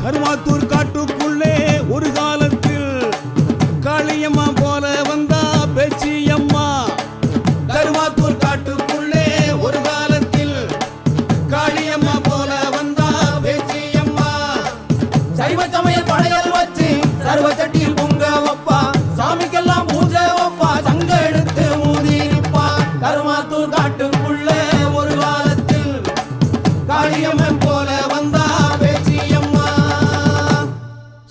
கருமாத்தூர் காட்டுக்குள்ளே ஒரு காலத்தில் காளியம்மா போல வந்தா பேச்சியம்மா. கருமாத்தூர் காட்டுக்குள்ளே ஒரு காலத்தில் காளியம்மா போல வந்தா பேச்சியம்மா. சைவ சமய படையல் வச்சு சர்வ சட்டியில் பொங்க வப்பா, சாமிக்கெல்லாம் பூஜை வப்பா, சங்க எடுத்து ஊதி நிப்பா. கருமாத்தூர் காட்டுக்குள்ளே ஒரு காலத்தில் காளியம்மன் போல வந்தா பேச்சியம்மா.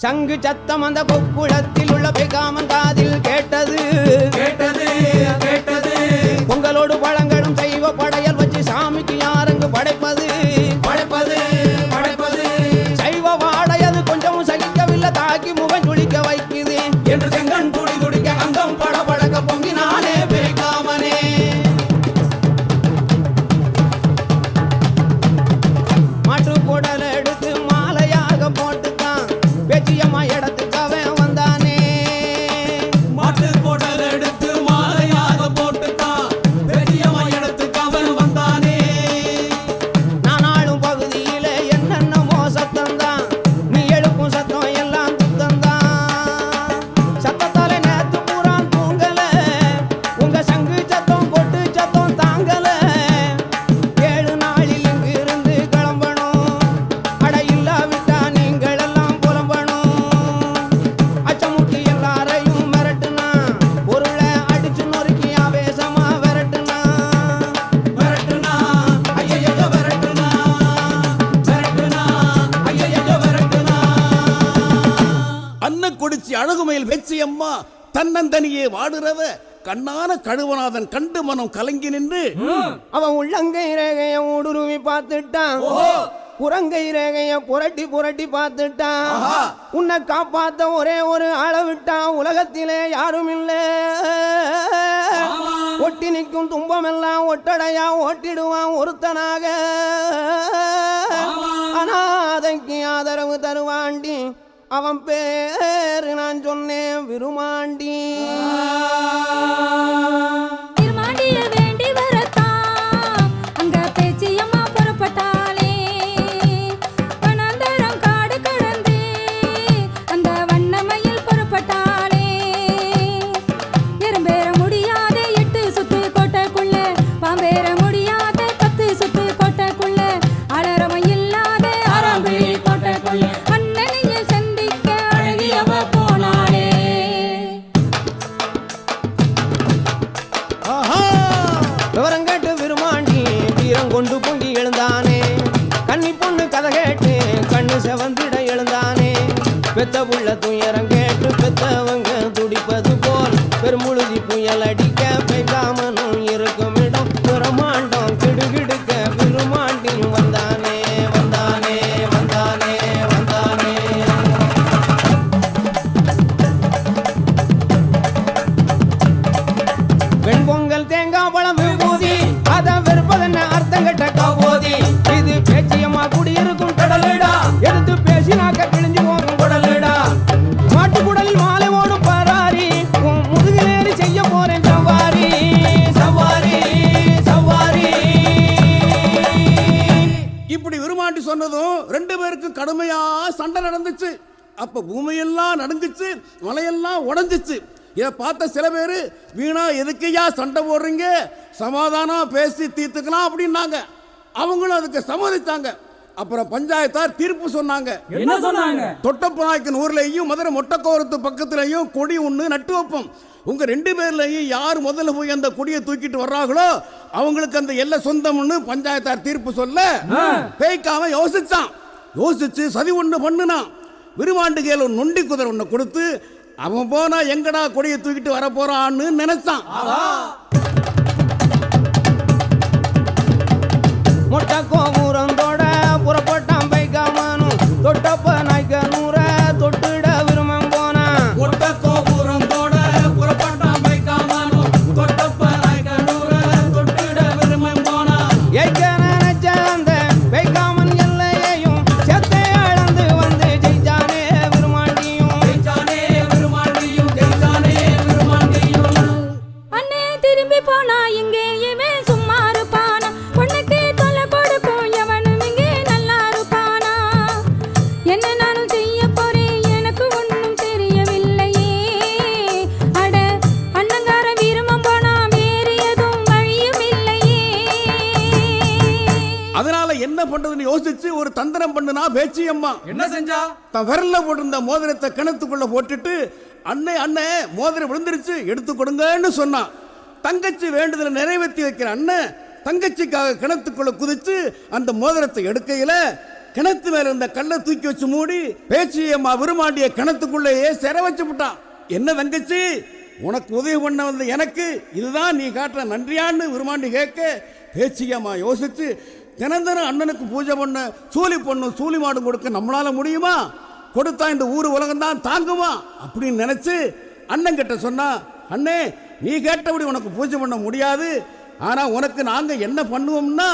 சங்கு சத்தம் அந்த கொக்குளத்தில் உள்ள பெகாமன் காதில் கேட்டது கேட்டது கேட்டது. பொங்கலோடு பழங்களும் சைவ படையல் வச்சு சாமிக்கு யாரங்கு படைப்பது படைப்பது படைப்பது. சைவ வாடையது கொஞ்சமும் சகிக்கவில்லை, தாக்கி முகம் துளிக்க வைக்குது என்று செங்கன் துடி துடிக்க அங்கம் பட பழக்க பொங்கினானே பெகாமனே. மாட்டு குடல் எடுத்து மாலையாக போட்டுத்தான் பேச்சியம்மா இடத்துக்கு அவன் வந்தானே. மாட்டு குடல் எடுத்து மாலையாக போட்டுத்தான் பேச்சியம்மா இடத்துக்கு அவன் வந்தானே. நானாளும் பகுதியில என்னென்னமோ சத்தம்தான், நீ எழுப்பும் சத்தம் எல்லாம் துத்தம்தான். சத்தத்தாலே நேத்து பூரா தூங்கல, உங்க சங்கு சத்தம் கொட்டு சத்தம் தாங்கல. 7 நாளில் இங்கு இருந்து கிளம்பணும், அட இல்லாவிட்டா நீங்கள் எல்லாம் புலம்பணும். அச்சமுட்டி எல்லாரையும் மிரட்டுனா, பொருளை அடிச்சு நொறுக்கி ஆவேசமா விரட்டுனா விரட்டுனா ஐயையோ விரட்டுனா விரட்டுனா ஐயையோ விரட்டுனா. அன்ன கொடிச்சி அழகுமயில் பேச்சியம்மா தன்னந்தனியே வாடுறவ கண்ணான கழுவநாதன் கண்டு மனம் கலங்கி நின்று அவன் உள்ளங்கை ரேகைய ஊடுருவி பார்த்துட்டான், புறங்கை ரேகைய புரட்டி புரட்டி பார்த்துட்டான். உன்னை காப்பாத்த ஒரே ஒரு ஆளை விட்டான், உலகத்திலே யாரும் இல்லை. ஒட்டி நிற்கும் துன்பமெல்லாம் ஒட்டடையா ஓட்டிடுவான் ஒருத்தனாக. அனாதைக்கு ஆதரவு தருவாண்டி, அவன் பேரு நான் சொன்னேன் விருமாண்டி. திருமாண்டியில் வேண்டி வரத்தான் அங்க பேச்சியம்மா புறப்பட்டாளே. வனாந்தரம் காடு கடந்து அந்த வண்ணமயில் புறப்பட்டாளே. எறும்பேற முடியாத 8 சுத்து கோட்டைக்குள்ள, பாம்பேற முடியாத 10 சுத்து கோட்டைக்குள்ள, அலறவன் இல்லாத ஆறாம்பிழி கோட்டைக்குள்ள அண்ணனையும் சந்திக்க அழகியவ போனாளே. விவரம் கேட்டு விருமாண்டி வீரம் கொண்டு பொங்கி எழுந்தானே. கன்னி பொண்ணு கதை கேட்டு கண்ணு செவந்திட எழுந்தானே. பெத்த புள்ள துயரம் கேட்டு பெத்தவங்க துடிப்பது போல் பெருமுழுதி புயல் அடிக்க பெய்காமனும் இருக்கும் இடம் பிரமாண்டம் கிடுகிடுக்க விருமாண்டியும் வந்தானே வந்தானே வந்தானே வந்தானே. வெண்பொங்கல் தேங்காய் பழம் விபூதி, அதான் வெறுப்பதென்ன அர்த்தம் கெட்ட கபோதி. இது பேச்சியம்மா குடியிருக்கும் கடலுடா, எடுத்து பேசினாக்க கிழிஞ்சு போகும் குடலுடா. மாட்டு குடலில் மாலை ஓடும் பராரி, உன் முதுகிலேறி செய்ய போறேன் சவாரி சவாரி சவாரி. இப்படி விருமாண்டி சொன்னதும் 2 பேருக்கும் கடுமையா சண்டை நடந்துச்சு. அப்ப பூமியெல்லாம் நடுங்குச்சு, மலையெல்லாம் உடைஞ்சிச்சு. இதை பார்த்த சில பேர் வீணா எதுக்கையா சண்டை போடுறீங்க, சமாதானம் பேசி தீர்த்துக்கலாம் அப்படின்னாங்க. அவங்களும் அதுக்கு சம்மதித்தாங்க. அப்புறம் பஞ்சாயத்தார் தீர்ப்பு சொன்னாங்க. என்ன சொன்னாங்க? தொட்டப்பநாயக்கன் ஊர்லயும் மதுரை மொட்டக்கோரத்து பக்கத்துலயும் கொடி ஒண்ணு நட்டு வைப்போம். உங்க 2 பேர்லயும் யார் முதல்ல போய் அந்த கொடியை தூக்கிட்டு வர்றாங்களோ அவங்களுக்கு அந்த எல்லை சொந்தம்னு பஞ்சாயத்தார் தீர்ப்பு சொல்ல பேய்க்காம யோசிச்சான். யோசிச்சு சதி ஒண்ணு பண்ணுனான். விருமாண்டு கேள் நொண்டி குதிரை ஒண்ணு கொடுத்து அவன் போனா எங்கடா கொடியை தூக்கிட்டு வர போறான்னு நினைச்சான். மொட்டை கோபுரந்தோட புறப்பட்டான் பைகாமனும், தொட்டப்ப நாய்க்க நூற தொட்டுட விரும்பம் போனா. மொட்டை கோபுரந்தோட புறப்பட்டான் பைகாமனும், தொட்டப்ப நாய்க்க நூற தொட்டுட விரும்பம் போனா. ஏய்க்க நினைச்ச அந்த பைகாமன் எல்லையையும் செத்தை அளந்து வந்து ஜெயிச்சானே விருமாண்டியும். ஜெயிச்சானே விருமாண்டியும், ஜெயிச்சானே விருமாண்டியும். அண்ணே திரும்பி பா யோசிச்சு ஒரு தந்திரம் பண்ணுனா பேச்சி அம்மா. என்ன செஞ்சா? தன் விரல்ல போட்டிருந்த மோதிரத்தை கிணத்துக்குள்ள போட்டுட்டு அண்ணே அண்ணே மோதிரம் விழுந்துருச்சு எடுத்து கொடுங்கன்னு சொன்னான். தங்கச்சி வேண்டுதலை நிறைவேற்றி வைக்கிற அண்ணன் தங்கச்சிக்காக கிணத்துக்குள்ள குதிச்சு அந்த மோதிரத்தை எடுக்கையில கிணத்து மேல இருந்த கல்லை தூக்கி வச்சு மூடி பேச்சியம்மா விருமாண்டிய கிணத்துக்குள்ளேயே சிற வச்சு விட்டான். என்ன தங்கச்சி, உனக்கு உதவி பண்ண வந்த எனக்கு இதுதான் நீ காட்டுற நன்றியான்னு விருமாண்டி கேட்க பேச்சியம்மா யோசிச்சு தினந்தனம் அண்ணனுக்கு பூஜை பண்ண சூலி பொண்ணும் சூலி மாடும் கொடுக்க நம்மளால முடியுமா? கொடுத்தா இந்த ஊர் உலகம் தான் தாங்குமா அப்படின்னு நினைச்சு அண்ணன் கிட்ட சொன்னா, அண்ணே நீ கேட்டபடி உனக்கு பூஜை பண்ண முடியாது, ஆனா உனக்கு நாங்க என்ன பண்ணுவோம்னா